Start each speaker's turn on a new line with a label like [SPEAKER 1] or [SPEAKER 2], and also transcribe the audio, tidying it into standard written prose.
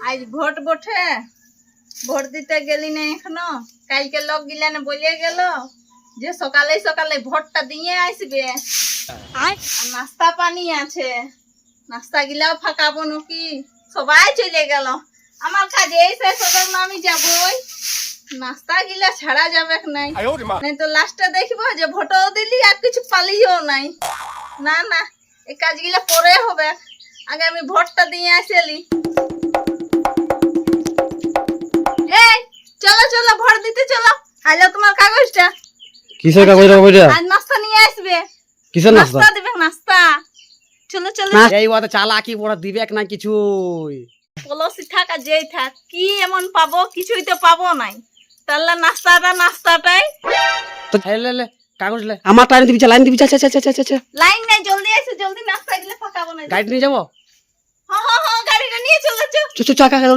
[SPEAKER 1] আজ ভোট বটে, ভোট দিতে গেলি না এখনো? কালকে লোক গিলানে বলে গেল যে সকালে সকালে ভোটটা দিয়ে আসবে। আর নাস্তা পানি আছে, নাস্তা গিলাও ফাঁকাবো নাকি? সবাই চলে গেল, আমার কাজে এই শেষ হলো না, আমি যাবই। নাস্তা গিলা ছাড়া যাবে নাই, নাই তো লাস্টে দেখবো যে ভোটও দিলি আর কিছু পালিও নাই। না না, এই কাজগুলা পরে হবে, আগে আমি ভোটটা দিয়ে আসলি। এই চলো চলো, ভোট দিতে চলো। আলো তোমার কাগজটা।
[SPEAKER 2] কিসের কাগজ রাখবো এটা?
[SPEAKER 1] আজ নাস্তা নিয়ে আসবে।
[SPEAKER 2] কিসের নাস্তা?
[SPEAKER 1] নাস্তা দিবে, নাস্তা। চলো চলো।
[SPEAKER 2] এই ওটা চালাকি বড় দিবেক না কিছু।
[SPEAKER 1] পলসি থাক আর যেই থাক, কি এমন পাবো? কিছুই তো পাবো নাই। তাহলে নাস্তাটাই
[SPEAKER 2] তো লে কাগজ লে, আমার টাইম দিবি, লাইন দিবি। চা
[SPEAKER 1] লাইন নাই, জলদি আসো, জলদি নাস্তা গিলা ফাঁকাবো না।
[SPEAKER 2] গাড়ি নিয়ে যাবো।
[SPEAKER 1] হ্যাঁ হ্যাঁ হ্যাঁ, গাড়িটা নিয়ে চলো।
[SPEAKER 2] চা কাকা